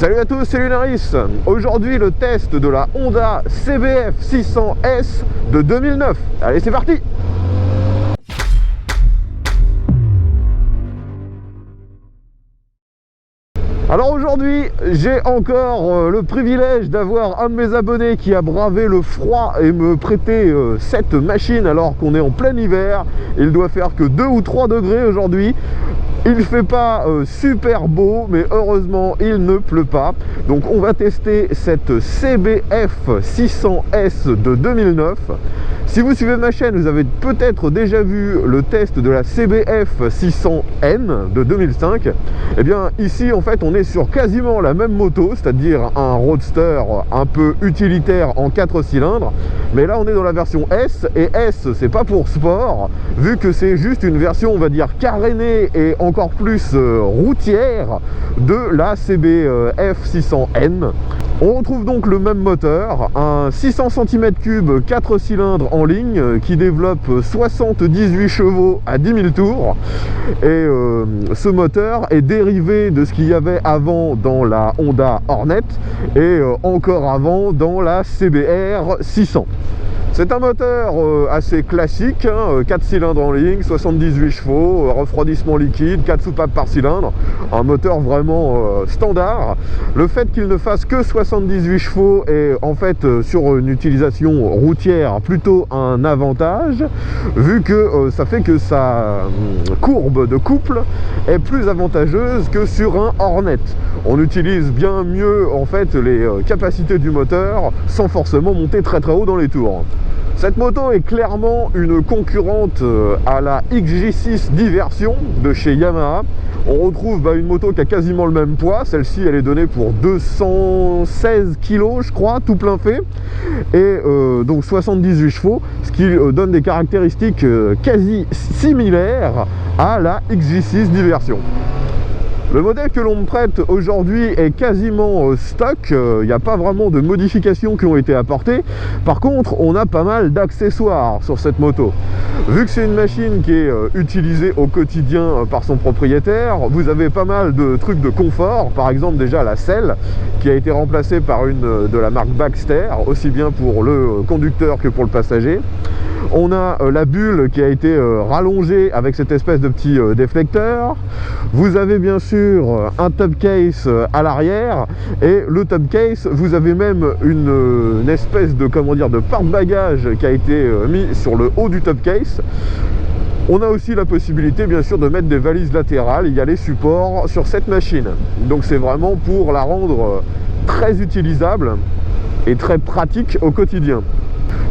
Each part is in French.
Salut à tous, c'est Lunaris. Aujourd'hui le test de la Honda CBF 600S de 2009. Allez, c'est parti. Alors aujourd'hui, j'ai encore le privilège d'avoir un de mes abonnés qui a bravé le froid et me prêter cette machine alors qu'on est en plein hiver. Il doit faire que 2 ou 3 degrés aujourd'hui. Il ne fait pas super beau, mais heureusement il ne pleut pas. Donc on va tester cette CBF 600S de 2009. Si vous suivez ma chaîne, vous avez peut-être déjà vu le test de la CBF 600N de 2005. Et bien ici en fait on est sur quasiment la même moto, c'est-à-dire un roadster un peu utilitaire en 4 cylindres. Mais là on est dans la version S, et S c'est pas pour sport, vu que c'est juste une version on va dire carénée et encore plus routière de la CBF 600N. On retrouve donc le même moteur, un 600 cm3 4 cylindres en ligne qui développe 78 chevaux à 10 000 tours. Et ce moteur est dérivé de ce qu'il y avait avant dans la Honda Hornet et encore avant dans la CBR 600. C'est un moteur assez classique, 4 cylindres en ligne, 78 chevaux, refroidissement liquide, 4 soupapes par cylindre, un moteur vraiment standard. Le fait qu'il ne fasse que 78 chevaux est en fait sur une utilisation routière plutôt un avantage, vu que ça fait que sa courbe de couple est plus avantageuse que sur un Hornet. On utilise bien mieux en fait les capacités du moteur sans forcément monter très haut dans les tours. Cette moto est clairement une concurrente à la XJ6 Diversion de chez Yamaha. On retrouve une moto qui a quasiment le même poids. Celle-ci, elle est donnée pour 216 kg, je crois, tout plein fait. Et donc 78 chevaux, ce qui donne des caractéristiques quasi similaires à la XJ6 Diversion. Le modèle que l'on me prête aujourd'hui est quasiment stock, il n'y a pas vraiment de modifications qui ont été apportées. Par contre, on a pas mal d'accessoires sur cette moto. Vu que c'est une machine qui est utilisée au quotidien par son propriétaire, vous avez pas mal de trucs de confort. Par exemple déjà la selle qui a été remplacée par une de la marque Baxter, aussi bien pour le conducteur que pour le passager. On a la bulle qui a été rallongée avec cette espèce de petit déflecteur. Vous avez bien sûr un top case à l'arrière, et le top case, vous avez même une espèce de de porte-bagages qui a été mis sur le haut du top case. On a aussi la possibilité bien sûr de mettre des valises latérales. Il y a les supports sur cette machine, donc c'est vraiment pour la rendre très utilisable et très pratique au quotidien.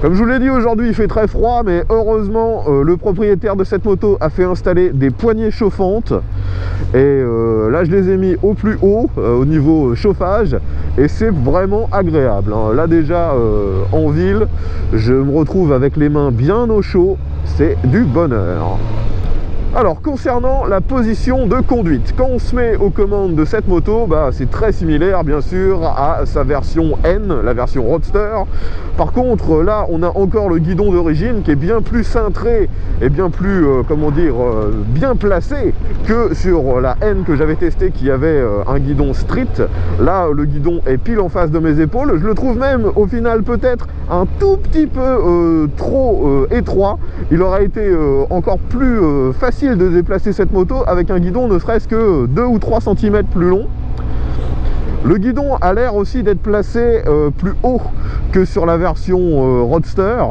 Comme je vous l'ai dit, aujourd'hui il fait très froid, mais heureusement le propriétaire de cette moto a fait installer des poignées chauffantes, et là je les ai mis au plus haut au niveau chauffage, et c'est vraiment agréable, hein. Là déjà en ville, je me retrouve avec les mains bien au chaud, c'est du bonheur. Alors concernant la position de conduite, quand on se met aux commandes de cette moto, c'est très similaire bien sûr à sa version N, la version Roadster. Par contre là on a encore le guidon d'origine qui est bien plus cintré et bien plus bien placé que sur la N que j'avais testé, qui avait un guidon street. Là le guidon est pile en face de mes épaules, je le trouve même au final peut-être un tout petit peu trop étroit. Il aurait été encore plus facile de déplacer cette moto avec un guidon ne serait-ce que 2 ou 3 cm plus long. Le guidon a l'air aussi d'être placé plus haut que sur la version Roadster.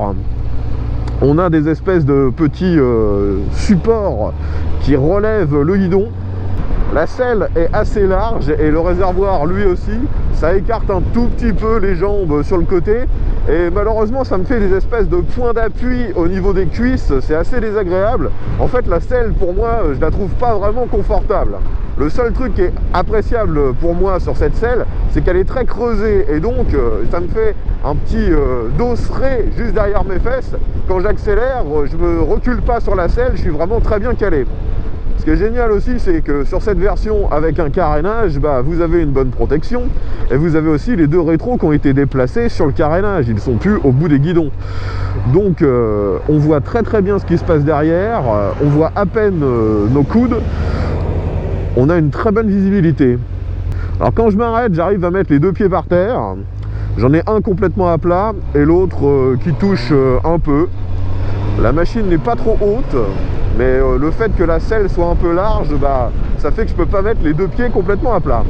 On a des espèces de petits supports qui relèvent le guidon. La selle est assez large et le réservoir lui aussi. Ça écarte un tout petit peu les jambes sur le côté, et malheureusement ça me fait des espèces de points d'appui au niveau des cuisses. C'est assez désagréable. En fait la selle pour moi je la trouve pas vraiment confortable. Le seul truc qui est appréciable pour moi sur cette selle, c'est qu'elle est très creusée, et donc ça me fait un petit dos frais juste derrière mes fesses. Quand j'accélère, je me recule pas sur la selle, je suis vraiment très bien calé. Ce qui est génial aussi, c'est que sur cette version avec un carénage, vous avez une bonne protection, et vous avez aussi les 2 rétros qui ont été déplacés sur le carénage, ils ne sont plus au bout des guidons. Donc on voit très bien ce qui se passe derrière, on voit à peine nos coudes, on a une très bonne visibilité. Alors quand je m'arrête, j'arrive à mettre les deux pieds par terre. J'en ai un complètement à plat et l'autre qui touche un peu. La machine n'est pas trop haute, mais le fait que la selle soit un peu large, bah, ça fait que je peux pas mettre les deux pieds complètement à plat.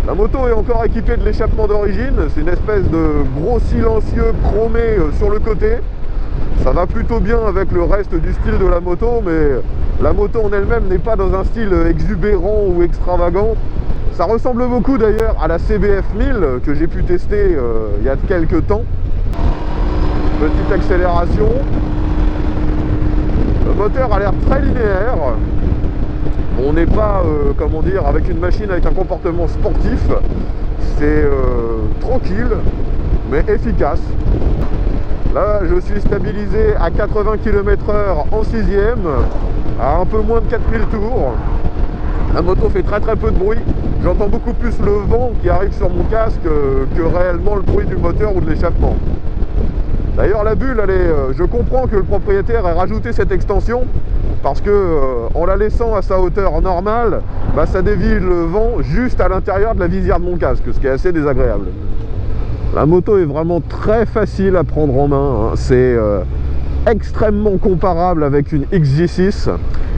La moto est encore équipée de l'échappement d'origine, c'est une espèce de gros silencieux chromé sur le côté. Ça va plutôt bien avec le reste du style de la moto, mais la moto en elle-même n'est pas dans un style exubérant ou extravagant. Ça ressemble beaucoup d'ailleurs à la CBF 1000 que j'ai pu tester il y a quelques temps. Petite accélération. Le moteur a l'air très linéaire. On n'est pas, comment dire, avec une machine avec un comportement sportif. C'est tranquille, mais efficace. Là, je suis stabilisé à 80 km/h en 6ème, à un peu moins de 4000 tours. La moto fait très peu de bruit. J'entends beaucoup plus le vent qui arrive sur mon casque que réellement le bruit du moteur ou de l'échappement. D'ailleurs, la bulle, je comprends que le propriétaire ait rajouté cette extension parce que en la laissant à sa hauteur normale, bah, ça dévie le vent juste à l'intérieur de la visière de mon casque, ce qui est assez désagréable. La moto est vraiment très facile à prendre en main, hein. C'est extrêmement comparable avec une XJ6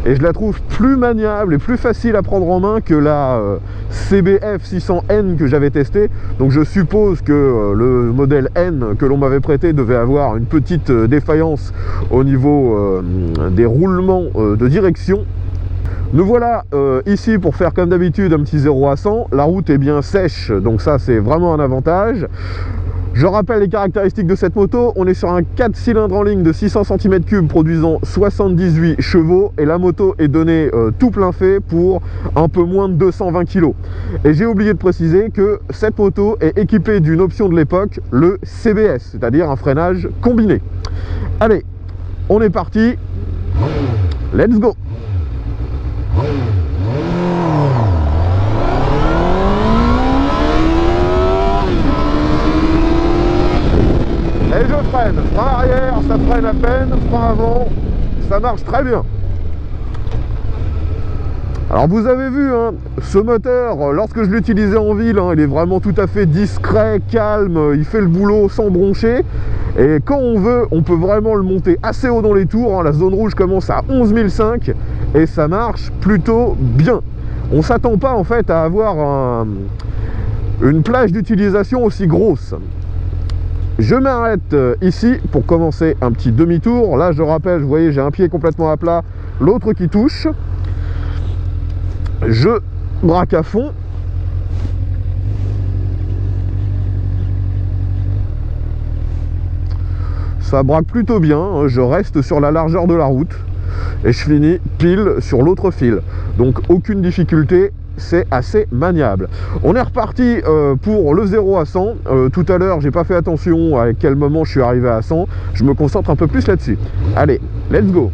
et je la trouve plus maniable et plus facile à prendre en main que la CBF 600N que j'avais testée. Donc je suppose que le modèle N que l'on m'avait prêté devait avoir une petite défaillance au niveau des roulements de direction. Nous voilà ici pour faire comme d'habitude un petit 0 à 100. La route est bien sèche, donc ça c'est vraiment un avantage. Je rappelle les caractéristiques de cette moto. On est sur un 4 cylindres en ligne de 600 cm3 produisant 78 chevaux et la moto est donnée tout plein fait pour un peu moins de 220 kg. Et j'ai oublié de préciser que cette moto est équipée d'une option de l'époque, le CBS, c'est-à-dire un freinage combiné. Allez, on est parti. Let's go! Et je freine, frein arrière, ça freine à peine, frein avant, ça marche très bien. Alors vous avez vu, hein, ce moteur, lorsque je l'utilisais en ville, hein, il est vraiment tout à fait discret, calme, il fait le boulot sans broncher. Et quand on veut, on peut vraiment le monter assez haut dans les tours, hein. La zone rouge commence à 11 500 et ça marche plutôt bien. On ne s'attend pas en fait à avoir une plage d'utilisation aussi grosse. Je m'arrête ici pour commencer un petit demi-tour. Là, je rappelle, vous voyez, j'ai un pied complètement à plat, l'autre qui touche. Je braque à fond. Ça braque plutôt bien, hein. Je reste sur la largeur de la route et je finis pile sur l'autre fil. Donc, aucune difficulté. C'est assez maniable. On est reparti pour le 0 à 100. Tout à l'heure, j'ai pas fait attention à quel moment je suis arrivé à 100. Je me concentre un peu plus là-dessus. Allez, let's go.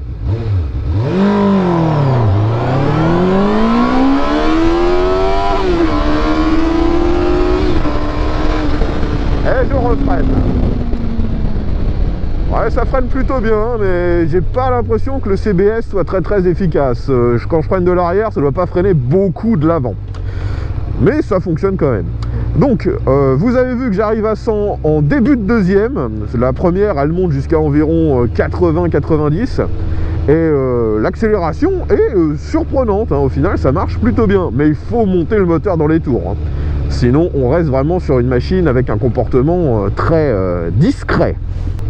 Et je refreine. Ouais, ça freine plutôt bien, mais j'ai pas l'impression que le CBS soit très efficace. Quand je freine de l'arrière, ça doit pas freiner beaucoup de l'avant. Mais ça fonctionne quand même. Donc, vous avez vu que j'arrive à 100 en début de deuxième. La première, elle monte jusqu'à environ 80-90. Et l'accélération est surprenante, hein. Au final, ça marche plutôt bien. Mais il faut monter le moteur dans les tours, hein. Sinon, on reste vraiment sur une machine avec un comportement très discret.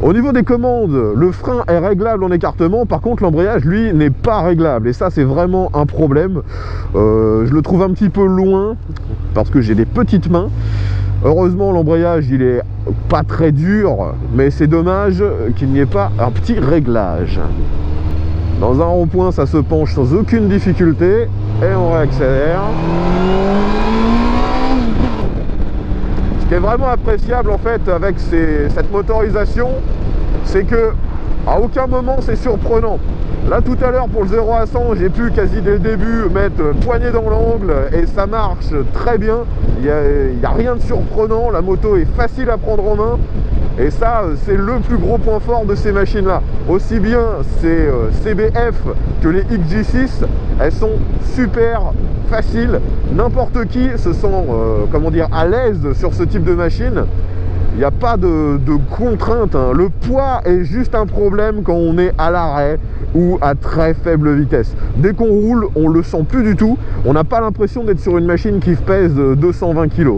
Au niveau des commandes, le frein est réglable en écartement. Par contre, l'embrayage, lui, n'est pas réglable. Et ça, c'est vraiment un problème. Je le trouve un petit peu loin parce que j'ai des petites mains. Heureusement, l'embrayage, il est pas très dur. Mais c'est dommage qu'il n'y ait pas un petit réglage. Dans un rond-point, ça se penche sans aucune difficulté. Et on réaccélère. Ce qui est vraiment appréciable en fait avec cette motorisation, c'est que à aucun moment c'est surprenant. Là tout à l'heure pour le 0 à 100, j'ai pu quasi dès le début mettre poignée dans l'angle et ça marche très bien. Il n'y a rien de surprenant, la moto est facile à prendre en main. Et ça, c'est le plus gros point fort de ces machines-là. Aussi bien ces CBF que les XJ6, elles sont super facile. N'importe qui se sent, comment dire, à l'aise sur ce type de machine. Il n'y a pas de contrainte, hein. Le poids est juste un problème quand on est à l'arrêt ou à très faible vitesse. Dès qu'on roule, on le sent plus du tout. On n'a pas l'impression d'être sur une machine qui pèse 220 kg.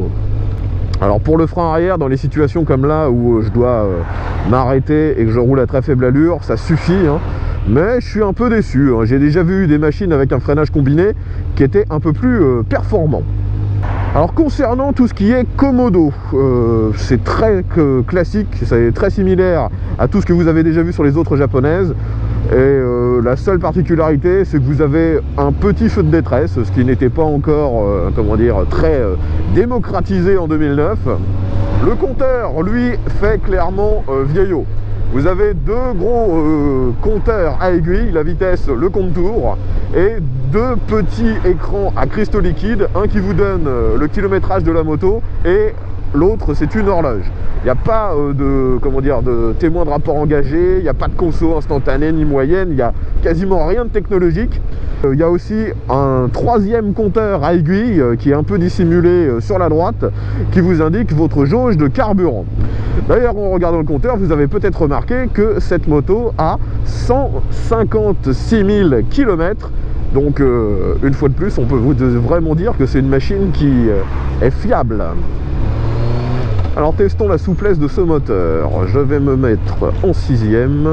Alors pour le frein arrière, dans les situations comme là où je dois m'arrêter et que je roule à très faible allure, ça suffit, hein. Mais je suis un peu déçu, hein. J'ai déjà vu des machines avec un freinage combiné qui étaient un peu plus performants. Alors concernant tout ce qui est Komodo, c'est très classique, c'est très similaire à tout ce que vous avez déjà vu sur les autres japonaises. Et la seule particularité, c'est que vous avez un petit feu de détresse, ce qui n'était pas encore, comment dire, très démocratisé en 2009. Le compteur, lui, fait clairement vieillot. Vous avez deux gros compteurs à aiguille, la vitesse, le compte-tour, et deux petits écrans à cristaux liquides, un qui vous donne le kilométrage de la moto et l'autre c'est une horloge. Il n'y a pas de témoin de rapport engagé, il n'y a pas de conso instantanée ni moyenne, il n'y a quasiment rien de technologique. Il y a aussi un troisième compteur à aiguille qui est un peu dissimulé sur la droite, qui vous indique votre jauge de carburant. D'ailleurs, en regardant le compteur, vous avez peut-être remarqué que cette moto a 156 000 km. Donc, une fois de plus, on peut vraiment dire que c'est une machine qui est fiable. Alors, testons la souplesse de ce moteur. Je vais me mettre en 6e.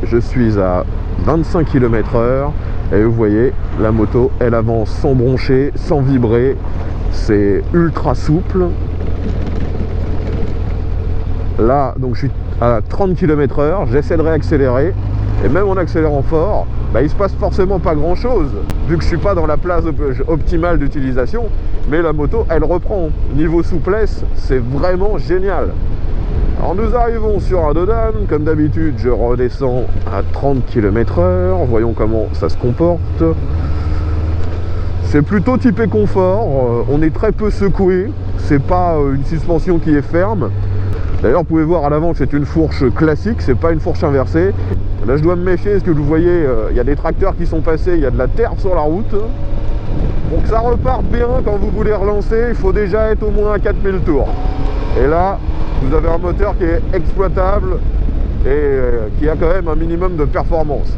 Je suis à 25 km/h. Et vous voyez, la moto, elle avance sans broncher, sans vibrer. C'est ultra souple. Là, donc je suis à 30 km/h, j'essaie de réaccélérer, et même en accélérant fort, il se passe forcément pas grand chose, vu que je suis pas dans la place optimale d'utilisation, mais la moto, elle reprend. Niveau souplesse, c'est vraiment génial. Alors nous arrivons sur un dodan, comme d'habitude, je redescends à 30 km/h, voyons comment ça se comporte. C'est plutôt typé confort, on est très peu secoué, c'est pas une suspension qui est ferme. D'ailleurs, vous pouvez voir à l'avant que c'est une fourche classique, c'est pas une fourche inversée. Là, je dois me méfier parce que vous voyez, il y a des tracteurs qui sont passés, il y a de la terre sur la route. Pour que ça reparte bien, quand vous voulez relancer, il faut déjà être au moins à 4000 tours. Et là, vous avez un moteur qui est exploitable et qui a quand même un minimum de performance.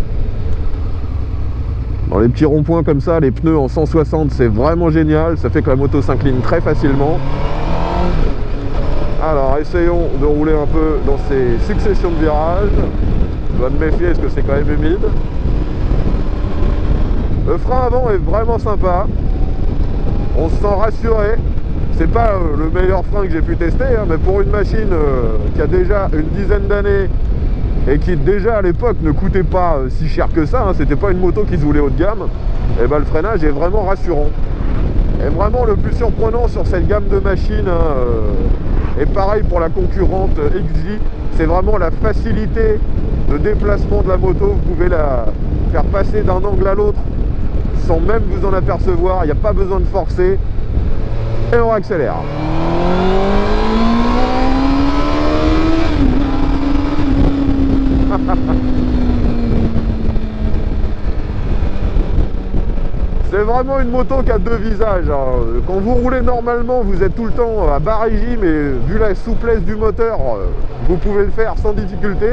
Dans les petits ronds-points comme ça, les pneus en 160, c'est vraiment génial. Ça fait que la moto s'incline très facilement. Alors, essayons de rouler un peu dans ces successions de virages. Je dois me méfier parce que c'est quand même humide. Le frein avant est vraiment sympa. On se sent rassuré. C'est pas le meilleur frein que j'ai pu tester, hein, mais pour une machine qui a déjà une dizaine d'années et qui déjà à l'époque ne coûtait pas si cher que ça, hein, c'était pas une moto qui se voulait haut de gamme, et le freinage est vraiment rassurant. Et vraiment le plus surprenant sur cette gamme de machines, et pareil pour la concurrente XJ, c'est vraiment la facilité de déplacement de la moto. Vous pouvez la faire passer d'un angle à l'autre sans même vous en apercevoir, il n'y a pas besoin de forcer. Et on accélère. C'est vraiment une moto qui a deux visages. Quand vous roulez normalement, vous êtes tout le temps à bas régime et vu la souplesse du moteur, vous pouvez le faire sans difficulté.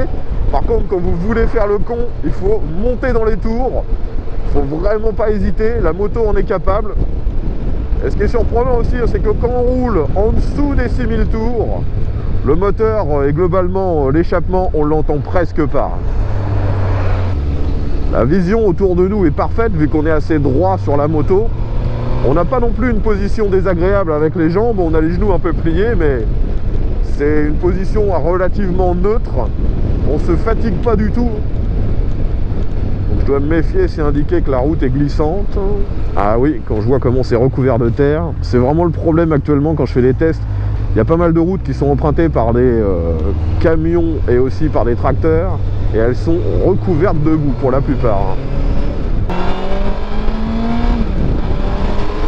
Par contre, quand vous voulez faire le con, il faut monter dans les tours. Il ne faut vraiment pas hésiter, la moto en est capable. Et ce qui est surprenant aussi, c'est que quand on roule en dessous des 6000 tours, le moteur et globalement l'échappement, on l'entend presque pas. La vision autour de nous est parfaite vu qu'on est assez droit sur la moto. On n'a pas non plus une position désagréable avec les jambes, on a les genoux un peu pliés, mais c'est une position relativement neutre. On ne se fatigue pas du tout. Donc je dois me méfier, c'est indiqué que la route est glissante. Ah oui, quand je vois comment c'est recouvert de terre, c'est vraiment le problème actuellement quand je fais des tests. Il y a pas mal de routes qui sont empruntées par des camions et aussi par des tracteurs, et elles sont recouvertes de boue pour la plupart.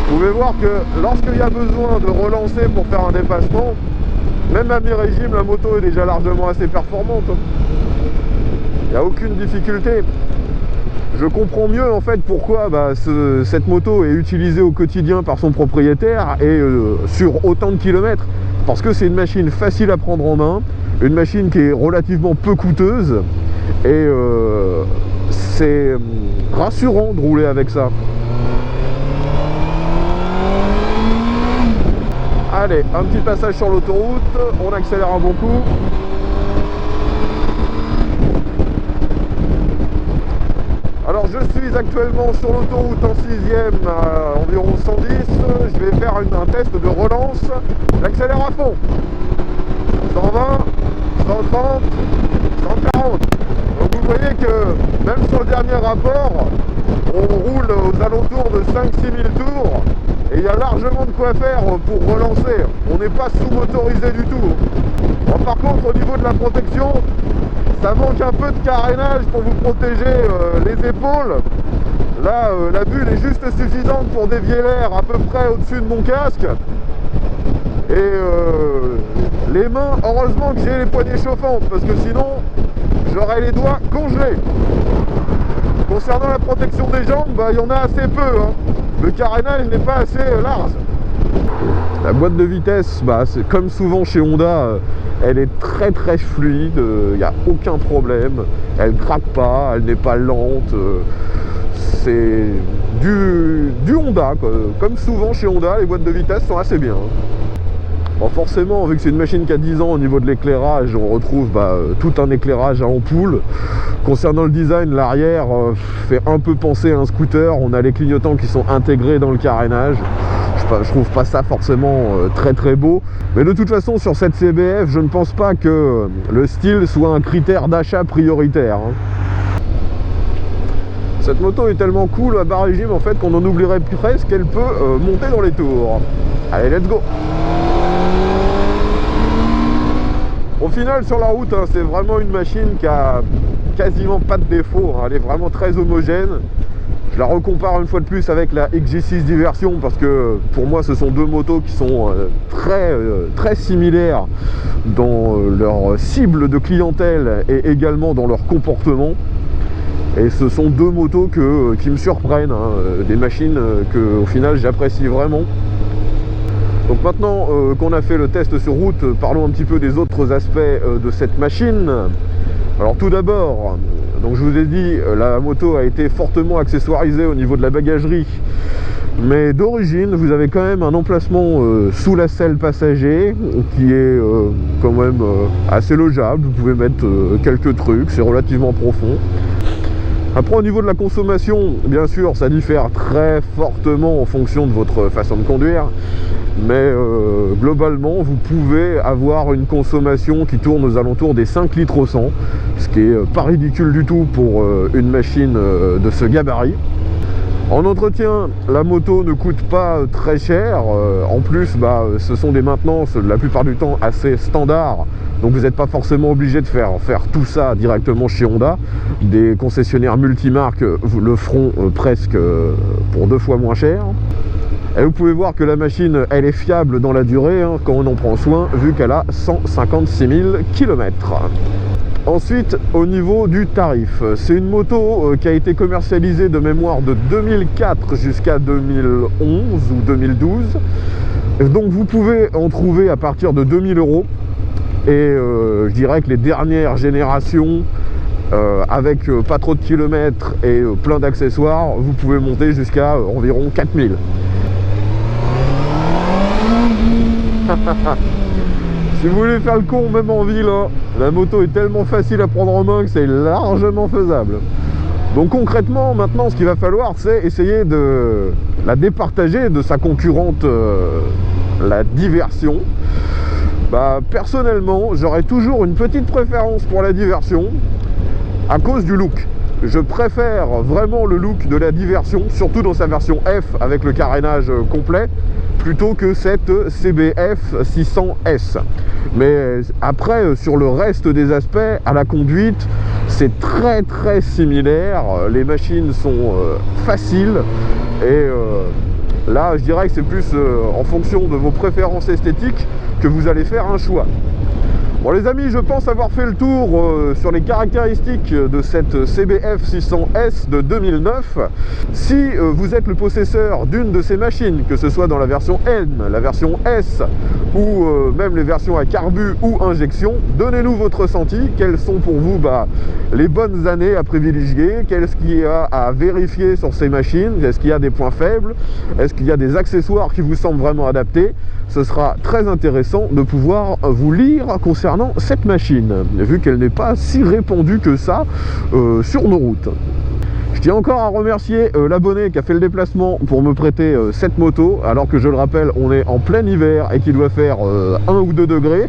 Vous pouvez voir que lorsqu'il y a besoin de relancer pour faire un dépassement, même à mi-régime, la moto est déjà largement assez performante. Il n'y a aucune difficulté. je comprends mieux en fait pourquoi cette moto est utilisée au quotidien par son propriétaire et sur autant de kilomètres. Parce que c'est une machine facile à prendre en main, une machine qui est relativement peu coûteuse et c'est rassurant de rouler avec ça. Allez, un petit passage sur l'autoroute, on accélère un bon coup. Alors je suis actuellement sur l'autoroute en 6ème à environ 110, je vais faire un test de relance, j'accélère à fond, 120, 130, 140. Donc vous voyez que même sur le dernier rapport, on roule aux alentours de 5-6 000 tours et il y a largement de quoi faire pour relancer, on n'est pas sous-motorisé du tout. Bon, par contre au niveau de la protection, ça manque un peu de carénage pour vous protéger les épaules. Là, la bulle est juste suffisante pour dévier l'air à peu près au-dessus de mon casque. Et les mains, heureusement que j'ai les poignées chauffantes, parce que sinon, j'aurais les doigts congelés. Concernant la protection des jambes, il y en a assez peu. Hein. Le carénage n'est pas assez large. La boîte de vitesse, c'est comme souvent chez Honda, elle est très très fluide, il n'y a aucun problème, elle craque pas, elle n'est pas lente, c'est du Honda, quoi. Comme souvent chez Honda, les boîtes de vitesse sont assez bien. Bon, forcément, vu que c'est une machine qui a 10 ans, au niveau de l'éclairage, on retrouve tout un éclairage à ampoule. Concernant le design, l'arrière fait un peu penser à un scooter, on a les clignotants qui sont intégrés dans le carénage. Je trouve pas ça forcément très très beau, mais de toute façon sur cette CBF je ne pense pas que le style soit un critère d'achat prioritaire, hein. Cette moto est tellement cool à bas régime en fait qu'on en oublierait presque qu'elle peut monter dans les tours. Allez, let's go. Au final sur la route, hein, c'est vraiment une machine qui a quasiment pas de défaut, hein. Elle est vraiment très homogène. Je la recompare une fois de plus avec la XJ6 Diversion parce que pour moi ce sont deux motos qui sont très similaires dans leur cible de clientèle et également dans leur comportement. Et ce sont deux motos qui me surprennent, hein, des machines que au final j'apprécie vraiment. Donc maintenant qu'on a fait le test sur route, parlons un petit peu des autres aspects de cette machine. Alors tout d'abord, donc je vous ai dit, la moto a été fortement accessoirisée au niveau de la bagagerie, mais d'origine vous avez quand même un emplacement sous la selle passager qui est quand même assez logeable. Vous pouvez mettre quelques trucs, c'est relativement profond. Après au niveau de la consommation, bien sûr ça diffère très fortement en fonction de votre façon de conduire, mais globalement vous pouvez avoir une consommation qui tourne aux alentours des 5 litres au 100, ce qui est pas ridicule du tout pour une machine de ce gabarit. En entretien, la moto ne coûte pas très cher, en plus ce sont des maintenances la plupart du temps assez standards, donc vous n'êtes pas forcément obligé de faire tout ça directement chez Honda. Des concessionnaires multimarques le feront presque pour 2 fois moins cher. Et vous pouvez voir que la machine elle est fiable dans la durée, hein, quand on en prend soin, vu qu'elle a 156 000 km. Ensuite, au niveau du tarif, c'est une moto qui a été commercialisée de mémoire de 2004 jusqu'à 2011 ou 2012. Donc vous pouvez en trouver à partir de 2000 €. Et je dirais que les dernières générations, avec pas trop de kilomètres et plein d'accessoires, vous pouvez monter jusqu'à environ 4000. Si vous voulez faire le con même en ville, hein, la moto est tellement facile à prendre en main que c'est largement faisable. Donc concrètement maintenant ce qu'il va falloir c'est essayer de la départager de sa concurrente la Diversion. Personnellement j'aurais toujours une petite préférence pour la Diversion à cause du look. Je préfère vraiment le look de la Diversion, surtout dans sa version F avec le carénage complet, plutôt que cette CBF 600S. Mais après, sur le reste des aspects, à la conduite, c'est très très similaire. Les machines sont faciles et là, je dirais que c'est plus en fonction de vos préférences esthétiques que vous allez faire un choix. Bon les amis, je pense avoir fait le tour sur les caractéristiques de cette CBF 600S de 2009. Si vous êtes le possesseur d'une de ces machines, que ce soit dans la version N, la version S ou même les versions à carbu ou injection, donnez-nous votre ressenti. Quelles sont pour vous les bonnes années à privilégier? Qu'est-ce qu'il y a à vérifier sur ces machines? Est-ce qu'il y a des points faibles? Est-ce qu'il y a des accessoires qui vous semblent vraiment adaptés? Ce sera très intéressant de pouvoir vous lire concernant cette machine, vu qu'elle n'est pas si répandue que ça sur nos routes. Je tiens encore à remercier l'abonné qui a fait le déplacement pour me prêter cette moto, alors que je le rappelle, on est en plein hiver et qu'il doit faire 1 ou 2 degrés.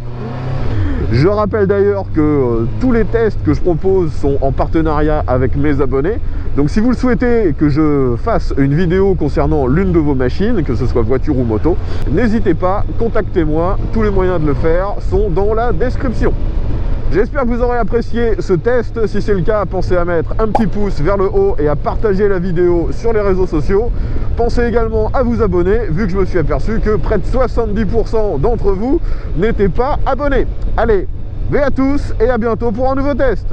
Je rappelle d'ailleurs que tous les tests que je propose sont en partenariat avec mes abonnés. Donc si vous le souhaitez que je fasse une vidéo concernant l'une de vos machines, que ce soit voiture ou moto, n'hésitez pas, contactez-moi. Tous les moyens de le faire sont dans la description. J'espère que vous aurez apprécié ce test. Si c'est le cas, pensez à mettre un petit pouce vers le haut et à partager la vidéo sur les réseaux sociaux. Pensez également à vous abonner, vu que je me suis aperçu que près de 70% d'entre vous n'étaient pas abonnés. Allez, à tous et à bientôt pour un nouveau test.